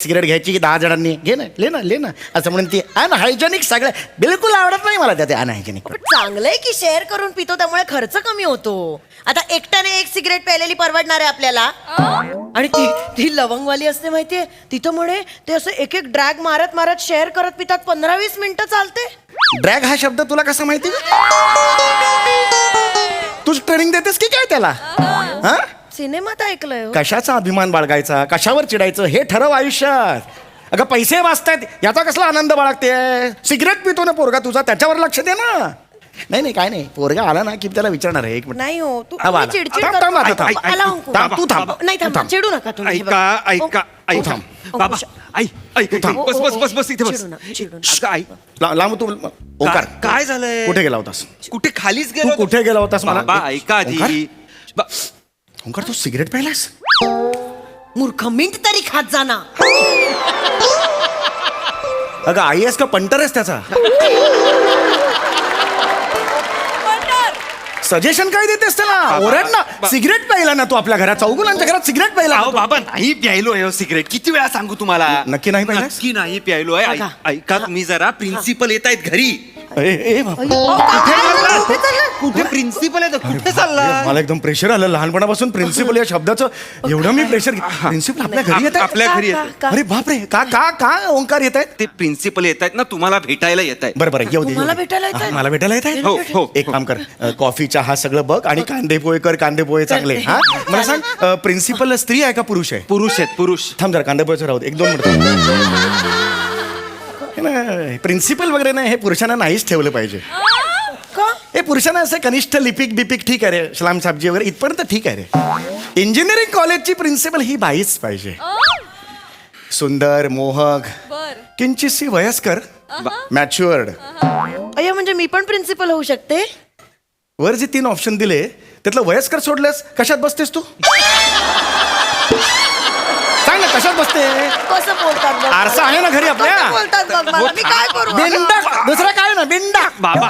Cigarette घ्यायची की 10 जणांनी घे ना ले ना असं म्हणून ती अनहायजेनिक सगळं बिलकुल आवडत नाही मला त्या अनहायजेनिक. पण चांगलंय की शेअर करून पितो त्यामुळे खर्च कमी होतो. आता एकट्याने एक सिगरेट प्यायलेली परवडणार आहे आपल्याला. आणि ती लवंगवाली असते माहितीये तिथं म्हणे ते असं एक एक ड्रॅग मारत मारत शेअर करत पितात 15-20 मिनिटं चालते. ड्रॅग हा शब्द तुला कसा माहिती? तू ट्रेनिंग देतेस की काय त्याला? हा सिनेमात ऐकलंय हो. कशाचा अभिमान बाळगायचा कशावर चिडायचं हे ठरव आयुष्यात. अगं पैसे वाचतायत याचा कसला आनंद बाळगते? सिगरेट पितो ना पोरगा तुझा त्याच्यावर लक्ष दे ना. नाही काय नाही पोरगा आला ना की त्याला विचारणार आहे 1 मिनिट. नाही हो तू हा, वाला. चिडचिड थांब, करतो. थांब, आता थांब. आला अंकु. तू थांब. नाही थांब चिडू नका तुम्ही. ऐका बाबा ऐक बस इथे बस. चिडू नका. अगं, ऐक. लांब तू ओंकार काय झालंय? कुठे गेला होतास? कुठे खालीच तू गेलो. कुठे गेला होतास मला बाबा ऐका आधी. ओंकार तू सिगरेट प्यायलास? मूर्ख मिंट तरी खात जाना. अगं आई आहेस का पंटर आहेस त्याचा? सजेशन काय देतेस त्याला? ओरड ना. सिगरेट प्यायला ना तू आपल्या घरात चौगुलांच्या घरात सिगरेट प्यायला अहो बाबा नाही प्यायलोय सिगरेट. किती वेळा सांगू तुम्हाला? नक्की नाही प्यायलास? नक्की नाही प्यायलोय. बघा. ऐका तुम्ही जरा प्रिन्सिपल येत आहेत घरी. ए बाबा. कुठे प्रिन्सिपल आहे कुठे चालला? मला एकदम प्रेशर आलं लहानपणापासून प्रिन्सिपल या शब्दाचं एवढं मी प्रेशर. प्रिन्सिपल आपल्या घरी येत आपल्या घरी येत. अरे बापरे का ओंकार येत आहेत? ते प्रिन्सिपल येत आहेत ना तुम्हाला भेटायला येत आहेत. बरं येऊ दे तुम्हाला भेटायला येतायत? मला भेटायला येत आहेत. हो. एक काम कर कॉफी चहा सगळं बघ आणि कांदे पोहे कर. कांदे पोहे चांगले. हा मला सांग प्रिन्सिपल स्त्री आहे का पुरुष आहे? पुरुष आहेत पुरुष. थांब जरा कांदे पोहेचं राहू दे 1-2 मिनिट. प्रिन्सिपल वगैरे नाही हे पुरुषांना नाहीच ठेवलं पाहिजे. हे पुरुषांना असं कनिष्ठ लिपिक बिपिक ठीक आहे रे सलाम साहेबजी वगैरे इथपर्यंत ठीक आहे रे. इंजिनिअरिंग कॉलेजची प्रिन्सिपल ही बाईच पाहिजे. सुंदर मोहक किंचितशी वयस्कर मॅच्युअर्ड. अय्या म्हणजे मी पण प्रिन्सिपल होऊ शकते? वर जे 3 ऑप्शन दिले त्यातलं वयस्कर सोडलंस कशात बसतेस तू? सांग ना कशात बसते? कसं बोलतात बघ. आरसा आहे ना घरी आपल्या? कसं बोलतात बघ मला. मी काय करू? बिंडा दुसरा काय ना बिंडा बाबा